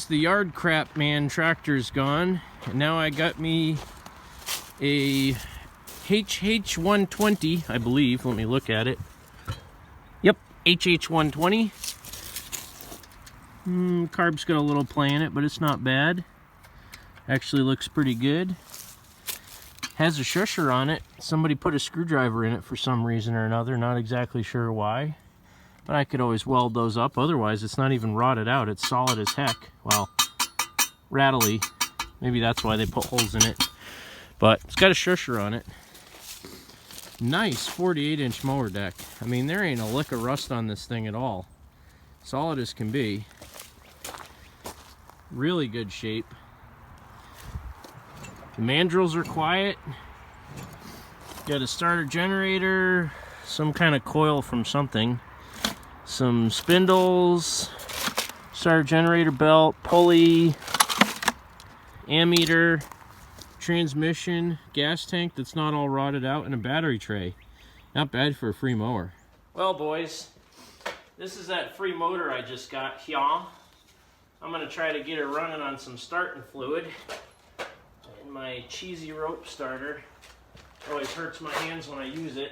boys, the yard crap man tractor's gone, and now I got me a HH120, I believe. Let me look at it. Yep, HH120. Carb's got a little play in it, but it's not bad. Actually looks pretty good. Has a shusher on it. Somebody put a screwdriver in it for some reason or another, not exactly sure why. But I could always weld those up, otherwise it's not even rotted out. It's solid as heck. Well, rattly. Maybe that's why they put holes in it. But it's got a shusher on it. Nice 48-inch mower deck. I mean, there ain't a lick of rust on this thing at all. Solid as can be. Really good shape. The mandrels are quiet. Got a starter generator, some kind of coil from something. Some spindles, starter generator belt, pulley, ammeter, transmission, gas tank that's not all rotted out, and a battery tray. Not bad for a free mower. Well, boys, this is that free motor I just got here. I'm gonna try to get it running on some starting fluid. And my cheesy rope starter always hurts my hands when I use it.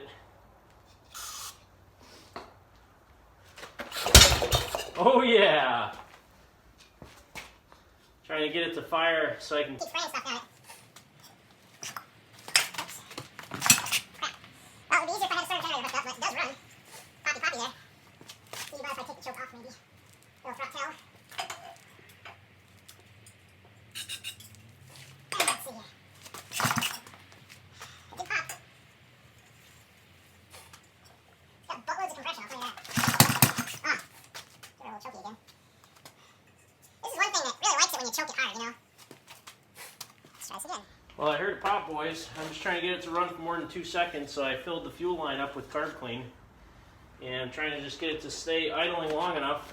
Oh yeah! Trying to get it to fire so I can keep spraying stuff down it. Well, it would be easier if I had a starter generator hooked up, but it does run. Poppy there. See if I take the choke off maybe. Little throttle. And let's see here. It did pop. It's got buttloads of compression, I'll tell you that. Choky again. This is one thing that really likes it when you choke it hard, you know? Let's try this again. Well, I heard it pop, boys. I'm just trying to get it to run for more than 2 seconds, so I filled the fuel line up with carb clean. And I'm trying to just get it to stay idling long enough.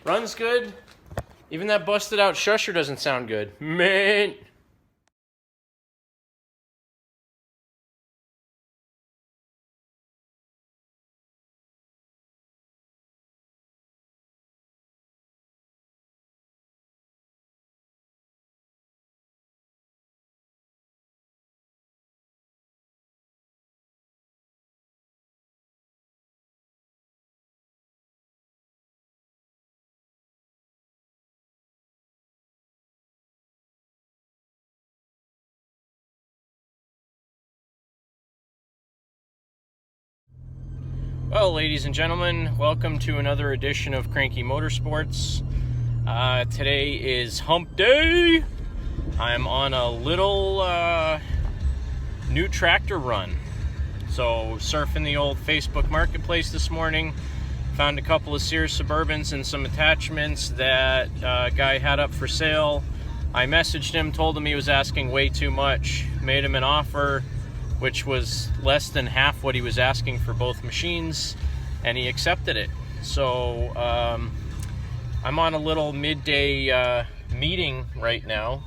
Runs good. Even that busted out shusher doesn't sound good. Man. Well, ladies and gentlemen, welcome to another edition of Cranky Motorsports. Today is hump day. I'm on a little new tractor run. So, surfing the old Facebook Marketplace this morning, found a couple of Sears Suburbans and some attachments that a guy had up for sale. I messaged him, told him he was asking way too much, made him an offer which was less than half what he was asking for both machines, and he accepted it. So I'm on a little midday meeting right now,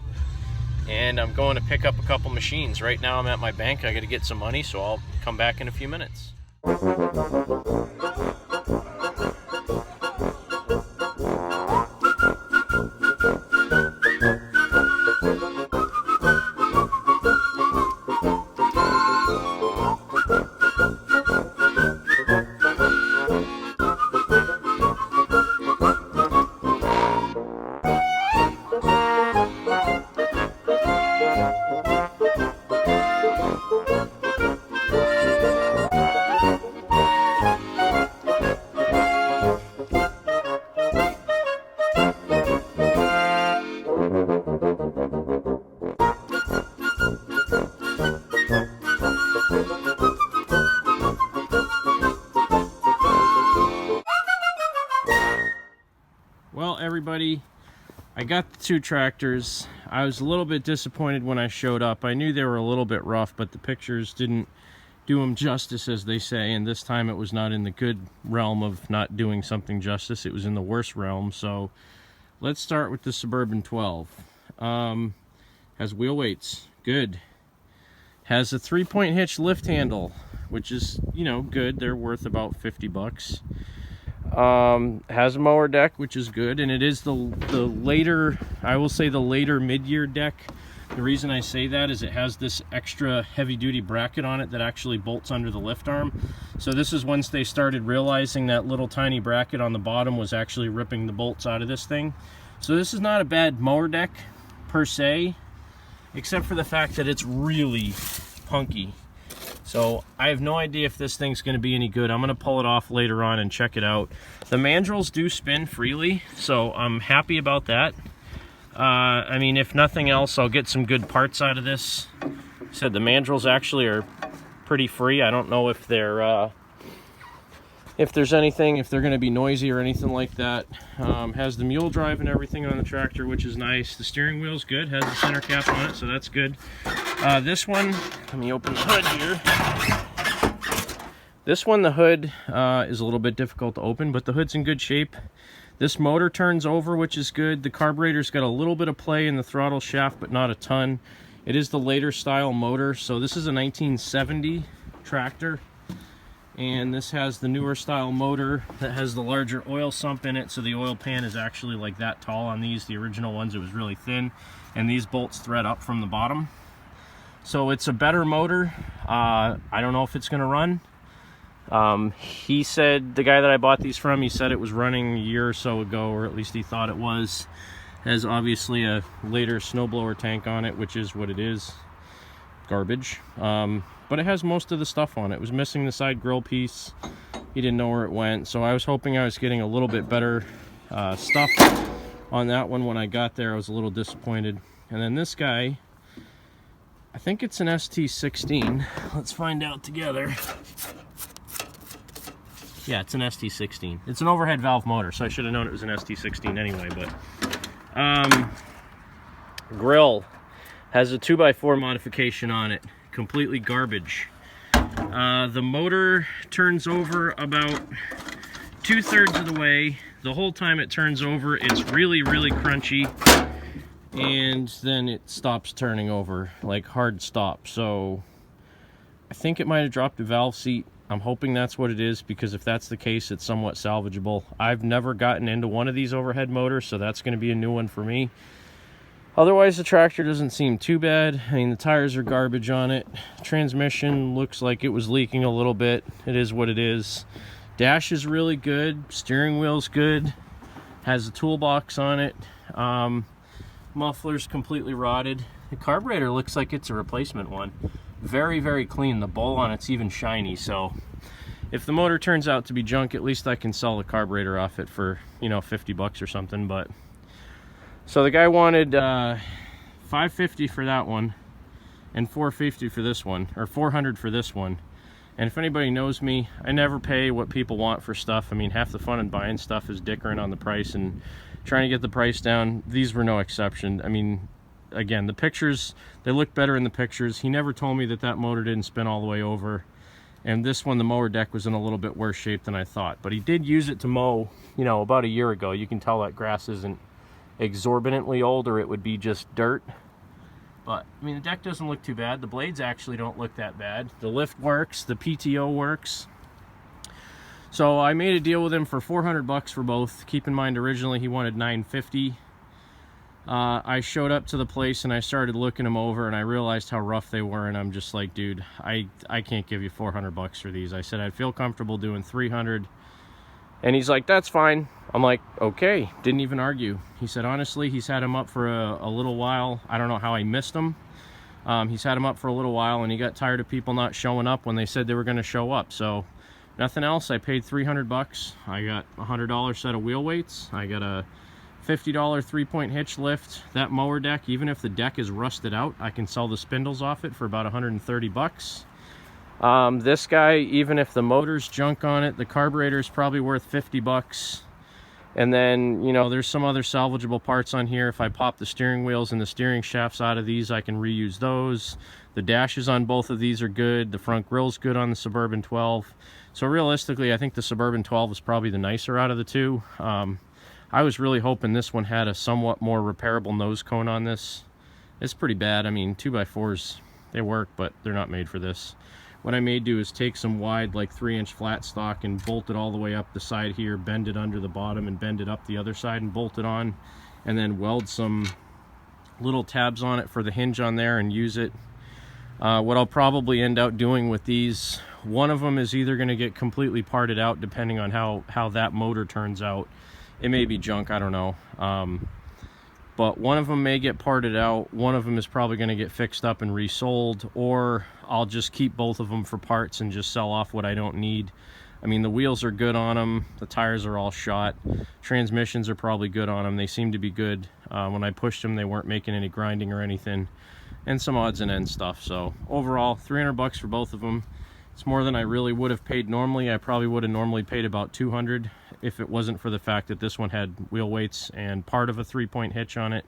and I'm going to pick up a couple machines. Right now I'm at my bank. I got to get some money, so I'll come back in a few minutes. Well, everybody, I got the two tractors. I was a little bit disappointed when I showed up. I knew they were a little bit rough, but the pictures didn't do them justice, as they say, and this time it was not in the good realm of not doing something justice. It was in the worst realm. So let's start with the Suburban 12. Has wheel weights, good. Has a 3-point hitch lift handle, which is, you know, good. They're worth about 50 bucks. Has a mower deck, which is good, and it is the later, I will say the later mid-year deck. The reason I say that is it has this extra heavy-duty bracket on it that actually bolts under the lift arm. So this is once they started realizing that little tiny bracket on the bottom was actually ripping the bolts out of this thing. So this is not a bad mower deck per se, except for the fact that it's really punky. So I have no idea if this thing's going to be any good. I'm going to pull it off later on and check it out. The mandrels do spin freely, so I'm happy about that. I mean, if nothing else, I'll get some good parts out of this. I said the mandrels actually are pretty free. I don't know if they're if there's anything, if they're going to be noisy or anything like that. Has the mule drive and everything on the tractor, which is nice. The steering wheel's good. Has the center cap on it, so that's good. This one, let me open the hood here. This one, the hood is a little bit difficult to open, but the hood's in good shape. This motor turns over, which is good. The carburetor's got a little bit of play in the throttle shaft, but not a ton. It is the later style motor, so this is a 1970 tractor. And this has the newer style motor that has the larger oil sump in it, so the oil pan is actually like that tall on these. The original ones, it was really thin, and these bolts thread up from the bottom. So it's a better motor. I don't know if it's going to run. He said, the guy that I bought these from, he said it was running a year or so ago, or at least he thought it was. Has obviously a later snowblower tank on it, which is what it is. Garbage. But it has most of the stuff on it. It was missing the side grill piece. He didn't know where it went, so I was hoping I was getting a little bit better stuff on that one. When I got there, I was a little disappointed. And then this guy, I think it's an ST16. Let's find out together. Yeah, it's an ST16. It's an overhead valve motor, so I should have known it was an ST16 anyway. But grill has a 2x4 modification on it. Completely garbage. The motor turns over about 2/3 of the way. The whole time it turns over, it's really, really crunchy. And then it stops turning over, like hard stop. So I think it might have dropped a valve seat. I'm hoping that's what it is, because if that's the case, it's somewhat salvageable. I've never gotten into one of these overhead motors, so that's going to be a new one for me. Otherwise, the tractor doesn't seem too bad. I mean, the tires are garbage on it. Transmission looks like it was leaking a little bit. It is what it is. Dash is really good. Steering wheel's good. Has a toolbox on it. Muffler's completely rotted. The carburetor looks like it's a replacement one. Very, very clean. The bowl on it's even shiny, so if the motor turns out to be junk, at least I can sell the carburetor off it for, you know, 50 bucks or something. But so the guy wanted $550 for that one and $450 for this one, or $400 for this one. And if anybody knows me, I never pay what people want for stuff. I mean, half the fun in buying stuff is dickering on the price and trying to get the price down. These were no exception. I mean, again, the pictures, they look better in the pictures. He never told me that that motor didn't spin all the way over. And this one, the mower deck was in a little bit worse shape than I thought. But he did use it to mow, you know, about a year ago. You can tell that grass isn't exorbitantly old, or it would be just dirt. But, I mean, the deck doesn't look too bad. The blades actually don't look that bad. The lift works. The PTO works. So I made a deal with him for 400 bucks for both. Keep in mind, originally he wanted $950. I showed up to the place and I started looking them over, and I realized how rough they were, and I'm just like, dude, I can't give you 400 bucks for these. I said I'd feel comfortable doing 300, and he's like, that's fine. I'm like, okay. Didn't even argue. He said, honestly, he's had them up for a little while. I don't know how I missed them. He's had them up for a little while, and he got tired of people not showing up when they said they were going to show up. So nothing else. I paid 300 bucks. I got a $100 set of wheel weights. I got a $50 3-point hitch lift. That mower deck, even if the deck is rusted out, I can sell the spindles off it for about 130 bucks. This guy, even if the motor's junk on it, the carburetor is probably worth 50 bucks. And then, you know, there's some other salvageable parts on here. If I pop the steering wheels and the steering shafts out of these, I can reuse those. The dashes on both of these are good. The front grill's good on the Suburban 12. So realistically, I think the Suburban 12 is probably the nicer out of the two. I was really hoping this one had a somewhat more repairable nose cone on this. It's pretty bad. I mean, 2x4s, they work, but they're not made for this. What I may do is take some wide, like 3-inch flat stock and bolt it all the way up the side here, bend it under the bottom and bend it up the other side and bolt it on, and then weld some little tabs on it for the hinge on there and use it. What I'll probably end up doing with these, one of them is either going to get completely parted out depending on how that motor turns out. It may be junk, I don't know. But one of them may get parted out. One of them is probably going to get fixed up and resold, or I'll just keep both of them for parts and just sell off what I don't need. I mean, the wheels are good on them. The tires are all shot. Transmissions are probably good on them. They seem to be good. When I pushed them, they weren't making any grinding or anything, and some odds and ends stuff. So overall, 300 bucks for both of them. It's more than I really would have paid normally. I probably would have normally paid about 200 if it wasn't for the fact that this one had wheel weights and part of a 3-point hitch on it.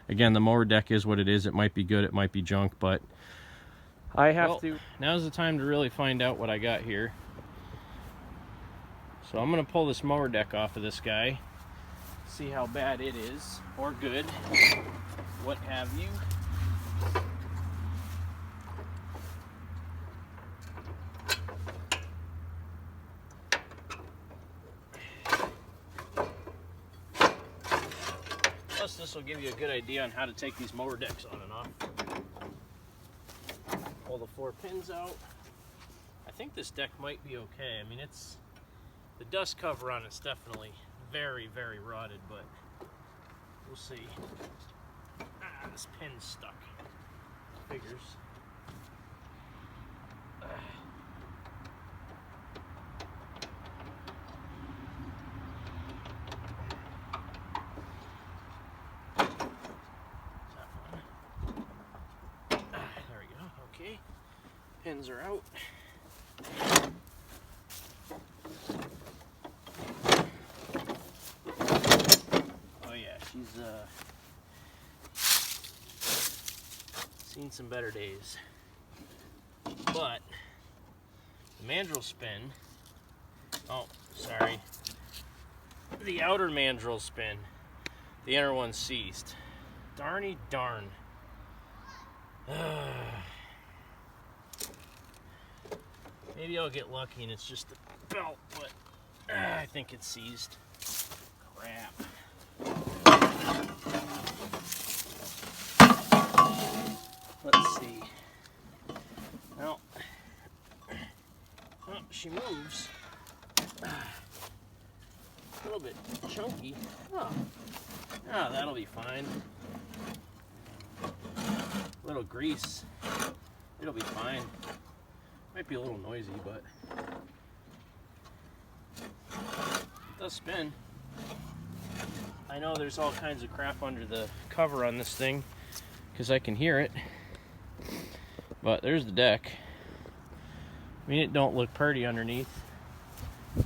Again, the mower deck is what it is. It might be good, it might be junk, but I have to. Now's the time to really find out what I got here. So I'm gonna pull this mower deck off of this guy, see how bad it is, or good, what have you. Plus, this will give you a good idea on how to take these mower decks on and off. Pull the 4 pins out. I think this deck might be okay. I mean, it's the dust cover on it's definitely very, very rotted, but we'll see. This pin's stuck. Figures. Pins are out. Oh yeah, she's seen some better days. But the mandrel spin, oh sorry, the outer mandrel spin, the inner one's seized. Darny darn. Maybe I'll get lucky and it's just the belt, but I think it's seized. Crap. Let's see. Well, oh, she moves. A little bit chunky. Oh, that'll be fine. A little grease. It'll be fine. Might be a little noisy, but it does spin. I know there's all kinds of crap under the cover on this thing because I can hear it, but there's the deck. I mean, it don't look pretty underneath.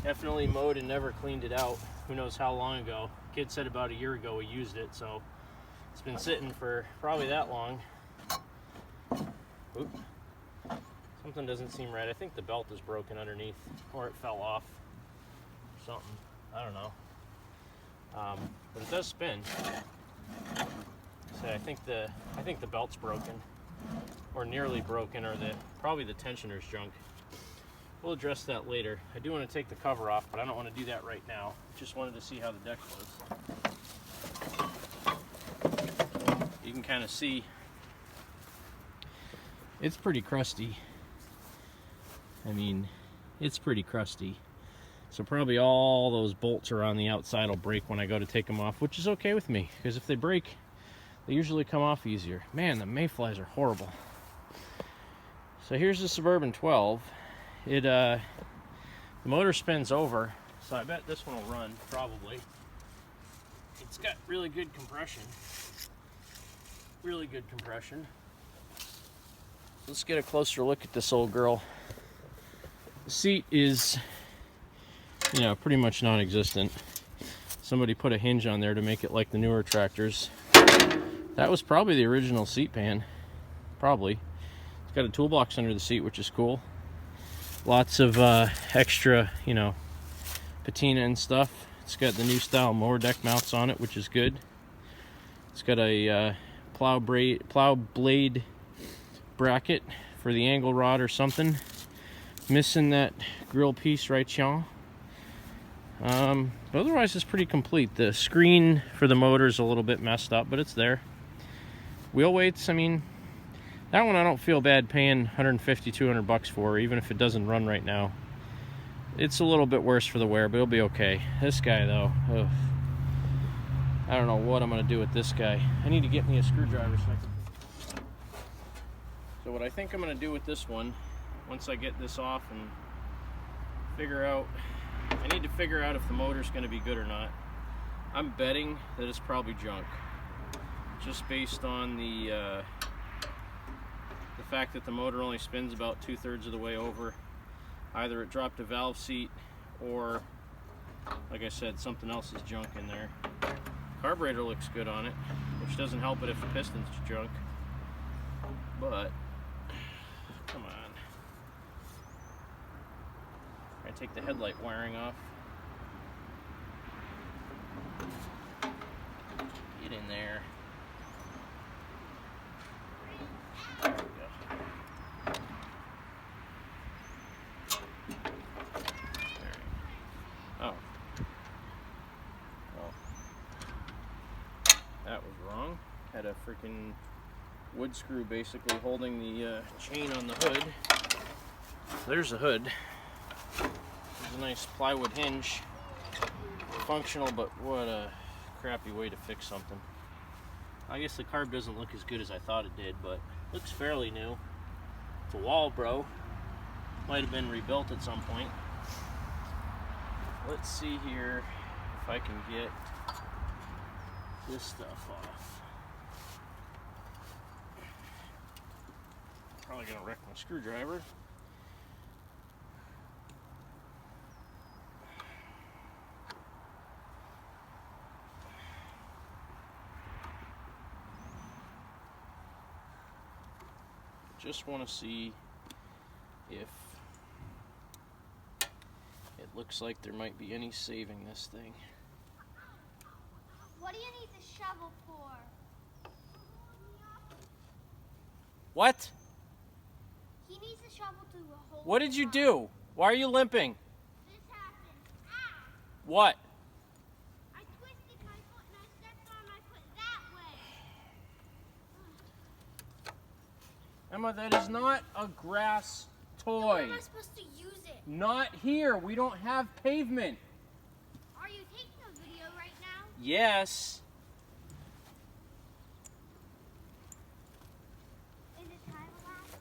Definitely mowed and never cleaned it out. Who knows how long ago. Kid said about a year ago we used it, so it's been sitting for probably that long. Oop. Something doesn't seem right. I think the belt is broken underneath, or it fell off, or something. I don't know. But it does spin. So I think the belt's broken, or nearly broken, or probably the tensioner's junk. We'll address that later. I do want to take the cover off, but I don't want to do that right now. Just wanted to see how the deck was. You can kind of see it's pretty crusty. I mean, it's pretty crusty. So probably all those bolts around the outside will break when I go to take them off, which is okay with me, because if they break, they usually come off easier. Man, the mayflies are horrible. So here's the Suburban 12. The motor spins over, so I bet this one will run, probably. It's got really good compression. Really good compression. Let's get a closer look at this old girl. The seat is, you know, pretty much non-existent. Somebody put a hinge on there to make it like the newer tractors. That was probably the original seat pan. Probably. It's got a toolbox under the seat, which is cool. Lots of extra, you know, patina and stuff. It's got the new style mower deck mounts on it, which is good. It's got a plow blade bracket for the angle rod or something. Missing that grill piece right here. But otherwise it's pretty complete. The screen for the motor is a little bit messed up, but it's there. Wheel weights, I mean, that one I don't feel bad paying 150, 200 bucks for, even if it doesn't run right now. It's a little bit worse for the wear, but it'll be okay. This guy though, ugh. I don't know what I'm gonna do with this guy. I need to get me a screwdriver so I can... So what I think I'm gonna do with this one, once I get this off and figure out, I need to figure out if the motor's gonna be good or not. I'm betting that it's probably junk, just based on the fact that the motor only spins about 2/3 of the way over. Either it dropped a valve seat, or, like I said, something else is junk in there. Carburetor looks good on it, which doesn't help it if the piston's junk. But, come on. I take the headlight wiring off. Get in there. There we go. There. Oh. Well, that was wrong. Had a freaking wood screw basically holding the chain on the hood. There's the hood. There's a nice plywood hinge. Functional, but what a crappy way to fix something. I guess the carb doesn't look as good as I thought it did, but looks fairly new. It's a wall, bro. Might have been rebuilt at some point. Let's see here if I can get this stuff off. Probably gonna wreck my screwdriver. Just want to see if it looks like there might be any saving this thing. What do you need the shovel for? What? He needs a shovel to hold. What did you do? Why are you limping? This happened. Ah! What? I twisted my foot and I stepped on my foot that way. Emma, that is not a grass toy. How am I supposed to use it? Not here. We don't have pavement. Are you taking a video right now? Yes. Is it time lapse?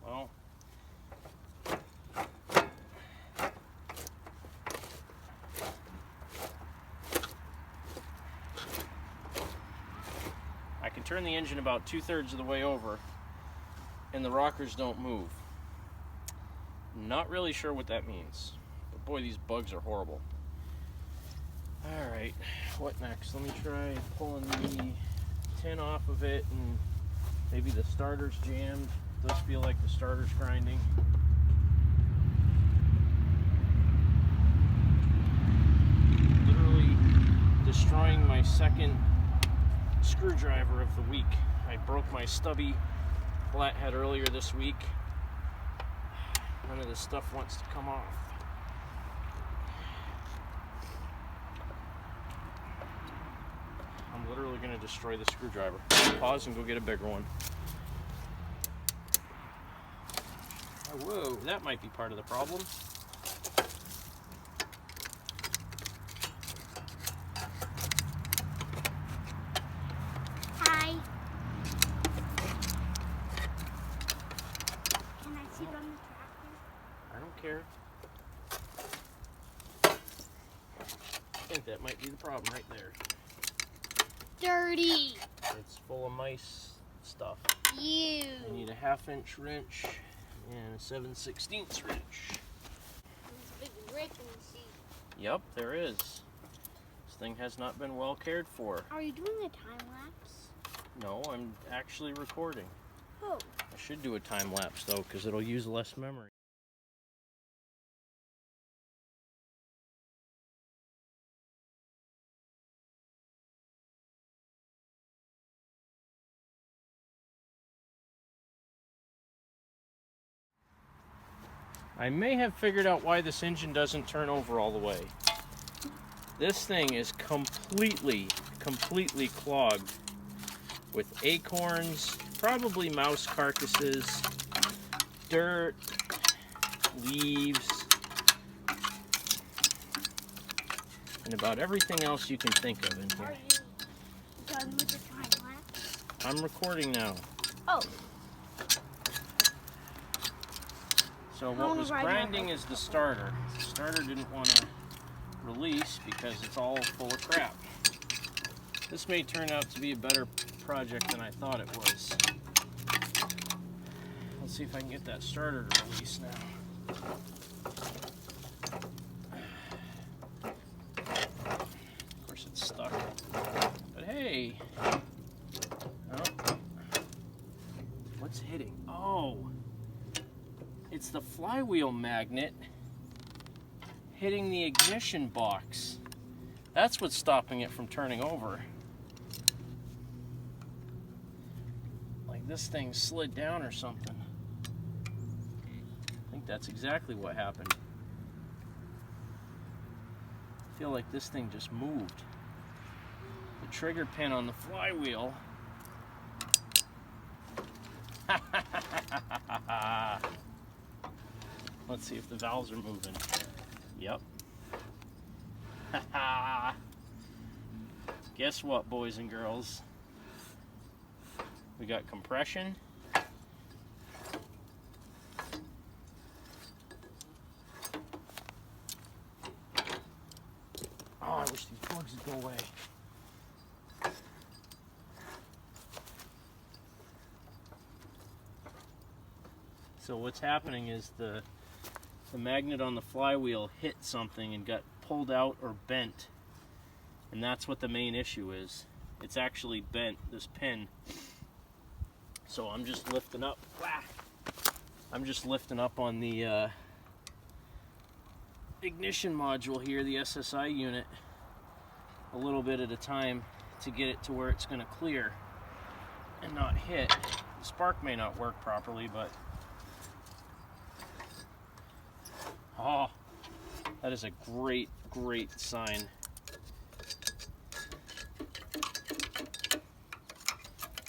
Well. I can turn the engine about 2/3 of the way over and the rockers don't move. Not really sure what that means, but boy, these bugs are horrible. Alright, what next? Let me try pulling the tin off of it, and maybe the starter's jammed. It does feel like the starter's grinding. Literally destroying my second screwdriver of the week. I broke my stubby flathead earlier this week. None of this stuff wants to come off. I'm literally going to destroy the screwdriver. Pause and go get a bigger one. Oh, whoa, that might be part of the problem. Hi. Can I sit on the tractor? I don't care. I think that might be the problem right there. dirty. It's full of mice stuff. You. I need a 1/2-inch wrench and a 7/16 wrench. There's a big rip in the seat. Yep, there is. This thing has not been well cared for. Are you doing a time lapse? No, I'm actually recording. Oh. I should do a time lapse though, because it'll use less memory. I may have figured out why this engine doesn't turn over all the way. This thing is completely clogged with acorns, probably mouse carcasses, dirt, leaves, and about everything else you can think of in Are here. you done with the time lapse? I'm recording now. Oh. So what was grinding is the starter. The starter didn't want to release because it's all full of crap. This may turn out to be a better project than I thought it was. Let's see if I can get that starter to release now. Of course it's stuck. But hey! Oh. What's hitting? Oh! It's the flywheel magnet hitting the ignition box. That's what's stopping it from turning over. Like this thing slid down or something. I think that's exactly what happened. I feel like this thing just moved. The trigger pin on the flywheel. Let's see if the valves are moving. Yep. Guess what, boys and girls? We got compression. Oh, I wish these bugs would go away. So what's happening is the magnet on the flywheel hit something and got pulled out or bent, and that's what the main issue is. It's actually bent, this pin. So I'm just lifting up. I'm just lifting up on the ignition module here, the SSI unit, a little bit at a time to get it to where it's going to clear and not hit. The spark may not work properly, but oh, that is a great sign.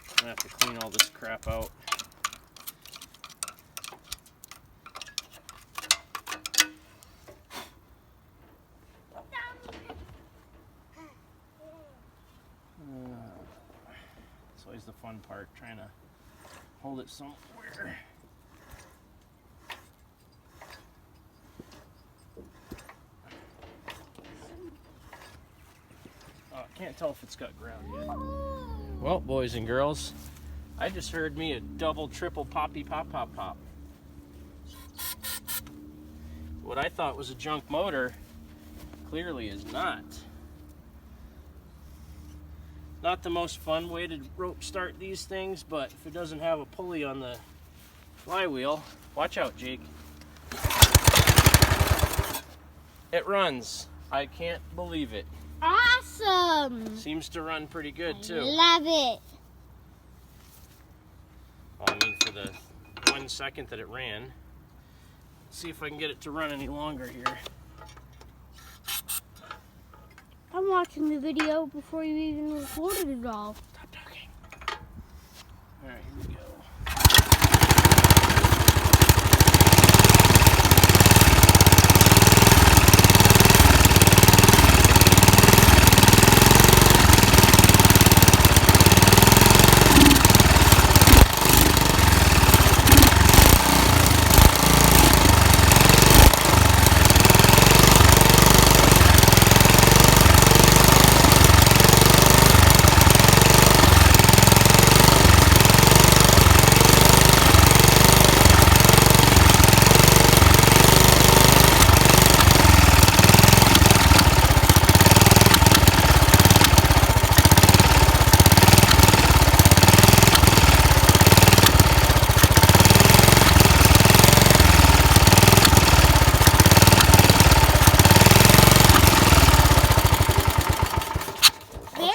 I'm gonna have to clean all this crap out. It's always the fun part, trying to hold it somewhere. Can't tell if it's got ground yet. Well, boys and girls, I just heard me a double, triple poppy pop pop pop. What I thought was a junk motor clearly is not. Not the most fun way to rope start these things, but if it doesn't have a pulley on the flywheel, watch out, Jake. It runs. I can't believe it. Awesome! Seems to run pretty good too. Love it. Well, I mean, for the 1 second that it ran. Let's see if I can get it to run any longer here. I'm watching the video before you even recorded it all. Stop talking. All right, here we go.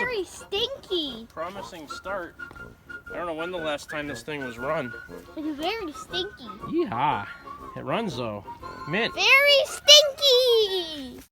very stinky. Promising start. I don't know when the last time this thing was run. It's very stinky. Yeehaw. It runs though. Mint. Very stinky.